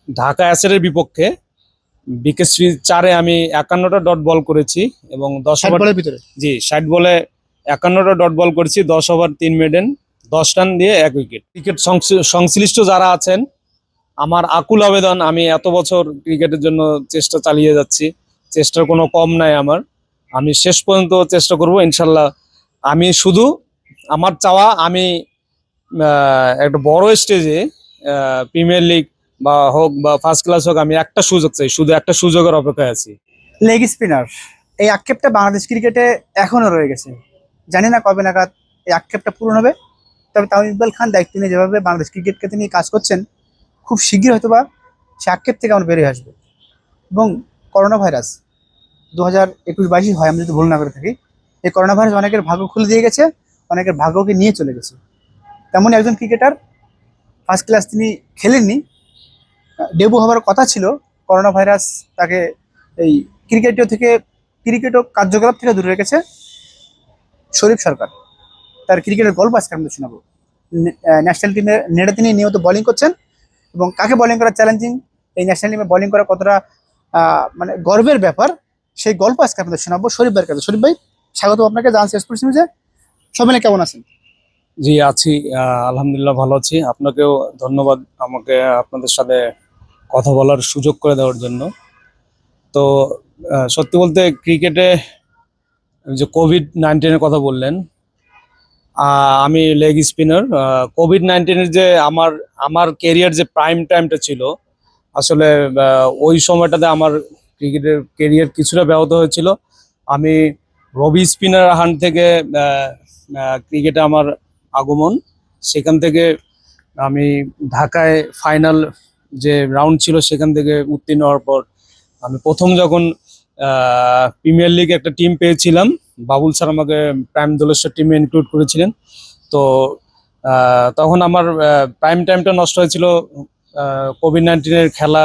ঢাকা অ্যাসেরের বিপক্ষে বিকেএসপি 4-এ আমি 51টা dot ball করেছি এবং 10 ষাট ওভার। বলের ভিতরে। জি, 60 বলে 51টা ডট বল করেছি, 10 ওভার 3 মেডেন, 10 রান দিয়ে 1 উইকেট। ক্রিকেট সংশ্লিষ্ট যারা আছেন, আমার আকুল আবেদন, আমি এত বছর ক্রিকেটের জন্য চেষ্টা চালিয়ে যাচ্ছি, চেষ্টার কোনো কম নাই আমার। আমি শেষ পর্যন্ত চেষ্টা করব ইনশাল্লাহ। আমি শুধু আমার চাওয়া, আমি একটা বড় স্টেজে প্রিমিয়ার লিগ বা হোক বা ফার্স্ট ক্লাস হোক, আমি একটা সুযোগ চাই, শুধু একটা সুযোগের অপেক্ষায় আছি। লেগ স্পিনার, এই আক্ষেপটা বাংলাদেশ ক্রিকেটে এখনো রয়ে গেছে। জানি না কবে নাগাদ এই আক্ষেপটা পূরণ হবে। তবে তামিম ইকবাল খান দায়িত্ব নিয়ে যেভাবে বাংলাদেশ ক্রিকেটকে তিনি কাজ করছেন, খুব শীঘ্রই হয়তোবা সে আক্ষেপ থেকে আমরা বেরিয়ে আসবো। এবং করোনা ভাইরাস 2021-22 হয়, আমি যদি ভুল না করে থাকি, এই করোনা ভাইরাস অনেকের ভাগ্য খুলে দিয়ে গেছে, অনেকের ভাগ্যকে নিয়ে চলে গেছে। তেমনই একজন ক্রিকেটার, ফার্স্ট ক্লাস তিনি খেলেননি, ডেবু হওয়ার কথা ছিল, করোনা ভাইরাস তাকে এই ক্রিকেট ও কার্যকলাপ থেকে দূরে রেখেছে। শরীফ সরকার, তার ক্রিকেটের গল্প আজকে আমরা শোনাবো। ন্যাশনাল টিমে নেটে তিনি নিয়মিত বোলিং করছেন, এবং কাকে বোলিং করা চ্যালেঞ্জিং, এই ন্যাশনাল টিমে বোলিং করা কতটা মানে গর্বের ব্যাপার, সেই গল্প আজকে আপনাদের শোনাবো শরীফ ভাইয়ের কাছে। শরীফ ভাই, স্বাগত আপনাকে জান্স এক্সপ্রেস নিউজে। সবাই কেমন আছেন? জি, আছি। আলহামদুলিল্লাহ ভালো আছি। আপনাকেও ধন্যবাদ আমাকে আপনাদের সাথে কথা বলার সুযোগ করে দেওয়ার জন্য। তো সত্যি বলতে ক্রিকেটে যে কোভিড-19 কথা বললেন, আমি লেগ স্পিনার। কোভিড-19 যে আমার আমার কেরিয়ার যে প্রাইম টাইমটা ছিল, আসলে ওই সময়টাতে আমার ক্রিকেটের কেরিয়ার কিছুটা ব্যাহত হয়েছিল। আমি রবি স্পিনার হান্ট থেকে ক্রিকেটে আমার আগমন, সেখান থেকে আমি ঢাকায় ফাইনাল যে রাউন্ড ছিল সেখান থেকে উত্তীর্ণ হওয়ার পর আমি প্রথম যখন প্রিমিয়ার লিগ একটা টিম পেয়েছিলাম, বাবুল স্যার আমাকে প্রাইম দোলেশ্বর টিমে ইনক্লুড করেছিলেন। তো তখন আমার প্রাইম টাইমটা নষ্ট হয়েছিল কোভিড-19 খেলা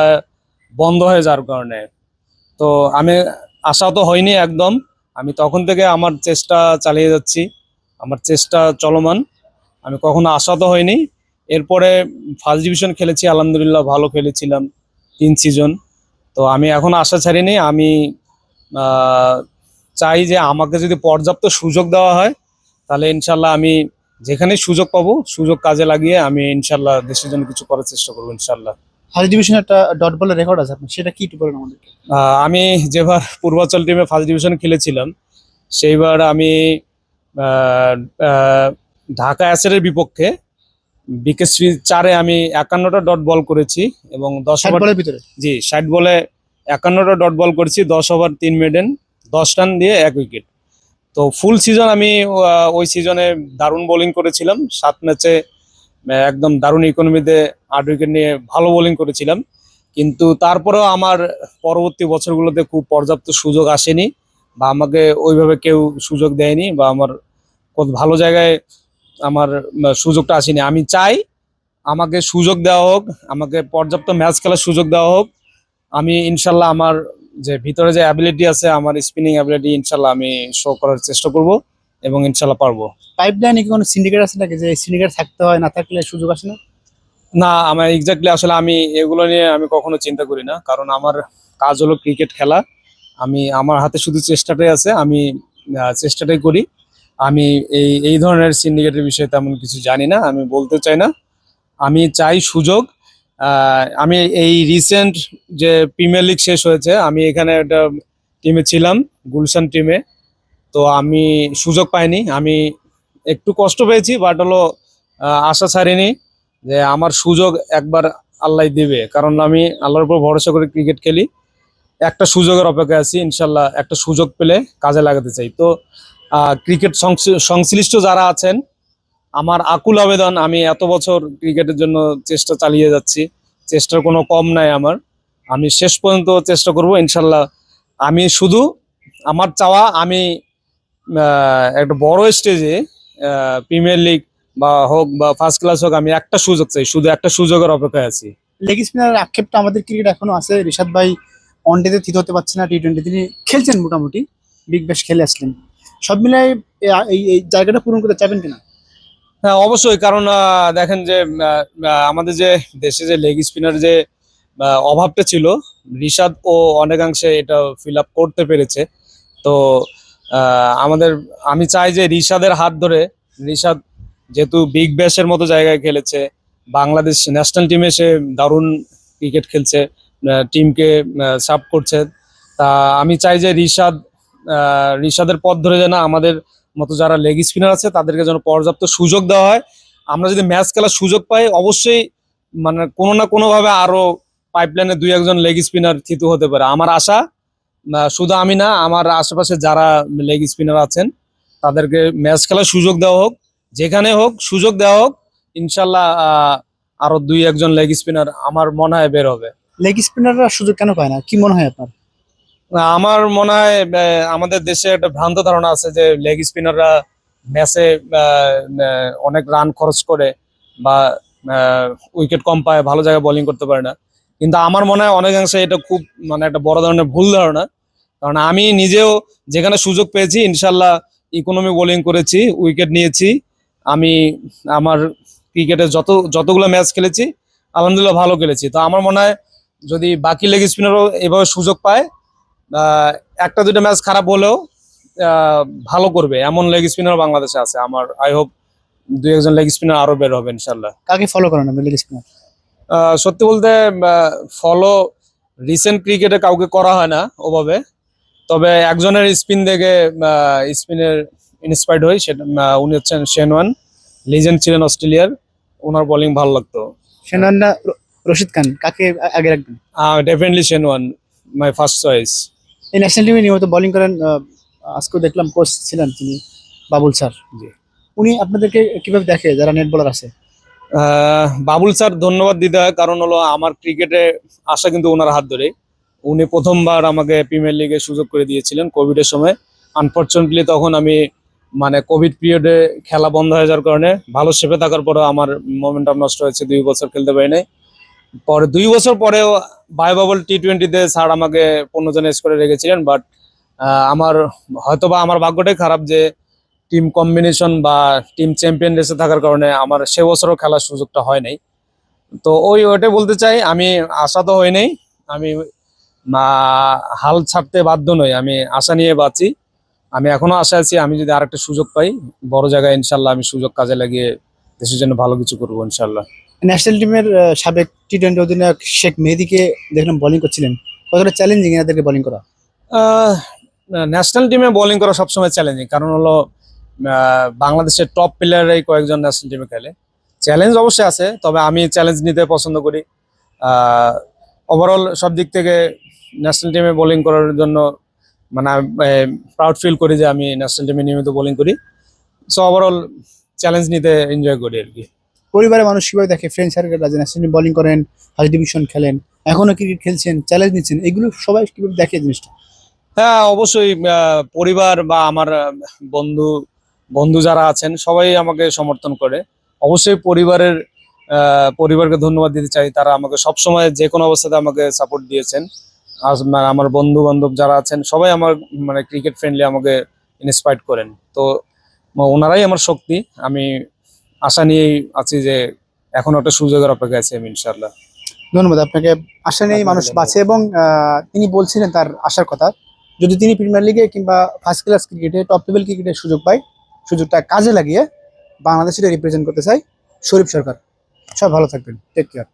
বন্ধ হয়ে যাওয়ার কারণে। তো আমি আশা তো হয়নি একদম। আমি তখন থেকে আমার চেষ্টা চালিয়ে যাচ্ছি, আমার চেষ্টা চলমান। আমি কখনো আশাহত হয়নি। এরপরে ফার্স্ট ডিভিশন খেলেছি, আলহামদুলিল্লাহ ভালো খেলেছিলাম 3 সিজন। তো আমি এখন আশা ছাড়িনি। আমি আহ, চাই যে আমাকে যদি পর্যাপ্ত সুযোগ দেওয়া হয়, তাহলে ইনশাল্লাহ আমি যেখানেই সুযোগ পাবো, সুযোগ কাজে লাগিয়ে আমি ইনশাল্লাহ দেশের জন্য কিছু করার চেষ্টা করবো ইনশাল্লাহ। ফার্স্ট ডিভিশনে একটা ডট বলের রেকর্ড আছে আপনার, সেটা কি একটু বলেন আমাদেরকে। আমি যেবার পূর্বাচল টিমে ফার্স্ট ডিভিশন খেলেছিলাম, সেইবার আমি আহ, আহ, ঢাকা অ্যাসেরের বিপক্ষে বিকেএসপি 4-এ আমি 51টা ডট বল করেছি এবং 10 ষাট ওভার। বলের ভিতরে। জি, 60 বলে 51টা ডট বল করেছি, 10 ওভার 3 মেডেন, 10 রান দিয়ে 1 উইকেট। তো ফুল সিজন আমি ওই সিজনে দারুণ বোলিং করেছিলাম। 7 ম্যাচে একদম দারুণ ইকোনমিতে 8 উইকেট নিয়ে ভালো বোলিং করেছিলাম। কিন্তু তারপরেও আমার পরবর্তী বছরগুলোতে খুব পর্যাপ্ত সুযোগ আসেনি, বা আমাকে ওইভাবে কেউ সুযোগ দেয়নি, বা আমার কত ভালো জায়গায় আমার সুযোগটা আসেনি। আমি চাই আমাকে সুযোগ দেওয়া হোক, আমাকে পর্যাপ্ত ম্যাচ খেলার সুযোগ দেওয়া হোক। আমি ইনশাল্লাহ আমার যে ভিতরে যে অ্যাবিলিটি আছে, আমার স্পিনিং অ্যাবিলিটি, ইনশাল্লাহ আমি শো করার চেষ্টা করব এবং ইনশাল্লাহ পারবো। পাইপ লাইনে কি কোনো সিন্ডিকেট আছে নাকি, যে সিন্ডিকেট থাকতে হয়, না থাকলে সুযোগ আসে না? না, আমার এক্স্যাক্টলি আসলে আমি এগুলো নিয়ে আমি কখনো চিন্তা করি না, কারণ আমার কাজ হলো ক্রিকেট খেলা। আমি আমার হাতে শুধু চেষ্টাটাই আছে, আমি চেষ্টাটাই করি। আমি এই এই ধরনের সিন্ডিকেটের বিষয়ে তেমন কিছু জানি না, আমি বলতে চাই না। আমি চাই সুযোগ। আমি এই রিসেন্ট যে প্রিমিয়ার লিগ শেষ হয়েছে, আমি এখানে একটা টিমে ছিলাম, গুলশান টিমে। তো আমি সুযোগ পাইনি, আমি একটু কষ্ট পেয়েছি, বাট হলো আশা ছাড়িনি যে আমার সুযোগ একবার আল্লাহ দিবে, কারণ আমি আল্লাহর উপর ভরসা করে ক্রিকেট খেলি। একটা সুযোগের অপেক্ষায় আছি, ইনশাল্লাহ একটা সুযোগ পেলে কাজে লাগাতে চাই। তো ক্রিকেট সংশ্লিষ্ট যারা আছেন, আমার আকুল আবেদন, আমি এত বছর ক্রিকেটের জন্য চেষ্টা চালিয়ে যাচ্ছি, চেষ্টার কোনো কম নাই আমার। আমি শেষ পর্যন্ত চেষ্টা করব ইনশাল্লাহ। আমি শুধু আমার চাওয়া, আমি একটা বড় স্টেজে প্রিমিয়ার লিগ বা হোক বা ফার্স্ট ক্লাস হোক, আমি একটা সুযোগ চাই, শুধু একটা সুযোগের অপেক্ষায় আছি। লেগ স্পিনারের আক্ষেপটা আমাদের ক্রিকেট এখনো আছে। রিশাদ ভাই ওয়ানডেতে ঠিক হতে পারছে না, টি-20 তিনি খেলছেন মোটামুটি, বিগ ব্যাশ খেলে আসলেন। সব মিলাই এই জায়গাটা পূরণ করতে চাইবেন কিনা? হ্যাঁ, অবশ্যই। কারণ দেখেন যে আমাদের যে দেশে যে লেগ স্পিনার যে অভাবটা ছিল, রিশাদ ও অনেকাংশে এটা ফিল আপ করতে পেরেছে। তো আমাদের, আমি চাই যে রিশাদের হাত ধরে, রিশাদ যেহেতু বিগ ব্যাশের মতো জায়গায় খেলেছে, বাংলাদেশ ন্যাশনাল টিমে সে দারুণ ক্রিকেট খেলছে, টিমকে সার্ভ করছে। তা আমি চাই যে রিশাদের পথ ধরে যেন আমাদের মতো যারা লেগ স্পিনার আছে তাদেরকে যেন পর্যাপ্ত সুযোগ দেওয়া হয়। আমরা যদি ম্যাচ খেলার সুযোগ পাই, অবশ্যই মানে কোনো না কোনো ভাবে আরো পাইপলাইনে দুই একজন লেগ স্পিনার থিতু হতে পারে আমার আশা। শুধু আমি না, আমার আশেপাশে যারা লেগ স্পিনার আছেন তাদেরকে ম্যাচ খেলার সুযোগ দেওয়া হোক, যেখানে হোক সুযোগ দেওয়া হোক। ইনশাল্লাহ আরো দুই একজন লেগ স্পিনার আমার মনে হয় বের হবে। লেগ স্পিনাররা সুযোগ কেন পায় না, কি মনে হয় আপনার? আমার মনে হয় আমাদের দেশে একটা ভ্রান্ত ধারণা আছে যে লেগ স্পিনাররা ম্যাচে অনেক রান খরচ করে বা উইকেট কম পায়, ভালো জায়গায় বোলিং করতে পারে না। কিন্তু আমার মনে হয় অনেকাংশে এটা খুব মানে একটা বড় ধরনের ভুল ধারণা। কারণ আমি নিজেও যেখানে সুযোগ পেয়েছি ইনশাল্লাহ ইকোনমি বোলিং করেছি, উইকেট নিয়েছি। আমি আমার ক্রিকেটে যতগুলো ম্যাচ খেলেছি আলহামদুলিল্লাহ ভালো খেলেছি। তো আমার মনে হয় যদি বাকি লেগ স্পিনারও এভাবে সুযোগ পায়, আহ, একটা দুটো ম্যাচ খারাপ হলেও আহ, ভালো করবে এমন লেগ স্পিনার বাংলাদেশে আছে। আমার আই হোপ দুই একজন লেগ স্পিনার আরো বের হবে ইনশাল্লাহ। কাকে ফলো করেন আপনি লেগ স্পিনার? সত্যি বলতে ফলো রিসেন্ট ক্রিকেটে কাউকে করা হয় না ওভাবে, তবে একজনের স্পিন দেখে স্পিনের ইন্সপায়ার্ড হই। সেটা উনি হচ্ছেন শেন ওয়ান, লিজেন্ড ছিলেন অস্ট্রেলিয়ার। ওনার বোলিং ভালো লাগতো। সেনান না রশিদ খান, কাকে আগে রাখবেন? Definitely Shane one, my first choice. এই ন্যাশনাল টিমে নিয়মিত বোলিং করেন, আজকেও দেখলাম কোচ ছিলেন তিনি, বাবুল স্যার। জি। উনি আপনাদেরকে কিভাবে দেখে যারা নেট বোলার আছে? বাবুল স্যার ধন্যবাদ দিতে হয়, কারণ হলো আমার ক্রিকেটে আসা কিন্তু ওনার হাত ধরে। উনি প্রথমবার আমাকে প্রিমিয়ার লিগে সুযোগ করে দিয়েছিলেন কোভিডের সময়। আনফরচুনেটলি তখন আমি মানে কোভিড পিরিয়ডে খেলা বন্ধ হয়ে যাওয়ার কারণে ভালো শেপে থাকার পরেও আমার মোমেন্টাম নষ্ট হয়েছে, 2 বছর খেলতে পারি নাই। পরে 2 বছর পরেও বায়োবাবল টি-20-তে স্যার আমাকে 15 জন এস করে রেখেছিলেন। বাট আমার হয়তোবা আমার ভাগ্যটাই খারাপ যে টিম কম্বিনেশন বা টিম চ্যাম্পিয়ন রেসে থাকার কারণে আমার সে বছরও খেলার সুযোগটা হয় নাই। তো ওইটাই বলতে চাই, আমি আশা তো হয় নাই, আমি হাল ছাড়তে বাধ্য নই, আমি আশা নিয়ে বাঁচি। আমি এখনো আশা আছি, আমি যদি আরেকটা সুযোগ পাই বড় জায়গায়, ইনশাল্লাহ আমি সুযোগ কাজে লাগিয়ে দেশের জন্য ভালো কিছু করবো ইনশাল্লাহ। ন্যাশনাল টিমের সাবেক টি-20 অধিনায়ক শেখ মেহেদীকে দেখলাম বোলিং করছিলেন, কতটা চ্যালেঞ্জিং এনাদেরকে বোলিং করা? ন্যাশনাল টিমে বোলিং করা সবসময় চ্যালেঞ্জিং, কারণ হলো বাংলাদেশের টপ প্লেয়াররাই কয়েকজন ন্যাশনাল টিমে খেলে। চ্যালেঞ্জ অবশ্যই আছে, তবে আমি চ্যালেঞ্জ নিতে পছন্দ করি। ওভারঅল সব দিক থেকে ন্যাশনাল টিমে বোলিং করার জন্য মানে প্রাউড ফিল করি যে আমি ন্যাশনাল টিমে নিয়মিত বোলিং করি। সো ওভারঅল চ্যালেঞ্জ নিতে এনজয় করি আর কি। পরিবারের মানুষ কিভাবে দেখে, ফ্রেন্ড সার্কেল আছে, ন্যাশনাল টিম বোলিং করেন, ফার্স্ট ডিভিশন খেলেন, এখনো ক্রিকেট খেলছেন, চ্যালেঞ্জ নিচ্ছেন, এগুলো সবাই কিভাবে দেখে জিনিসটা? হ্যাঁ, অবশ্যই পরিবার বা আমার বন্ধু বন্ধু যারা আছেন সবাই আমাকে সমর্থন করে। অবশ্যই পরিবারকে ধন্যবাদ দিতে চাই, তারা আমাকে সবসময় যে কোনো অবস্থাতে আমাকে সাপোর্ট দিয়েছেন। আমার বন্ধু বান্ধব যারা আছেন সবাই আমার মানে ক্রিকেট ফ্রেন্ডলি আমাকে ইন্সপায়ার্ড করেন। তো ওনারাই আমার শক্তি। আমি আশা নিয়েই আছি যে এখন একটা সুযোগের অপেক্ষায় আছি আমি ইনশাল্লাহ। ধন্যবাদ আপনাকে। আশা নেই মানুষ বাঁচে, এবং তিনি বলছিলেন তার আশার কথা, যদি তিনি প্রিমিয়ার লিগে কিংবা ফার্স্ট ক্লাস ক্রিকেটে, টপ লেভেল ক্রিকেটের সুযোগ পায়, সুযোগটা কাজে লাগিয়ে বাংলাদেশে রিপ্রেজেন্ট করতে চাই। শরীফ সরকার। সব ভালো থাকবেন, টেক কেয়ার।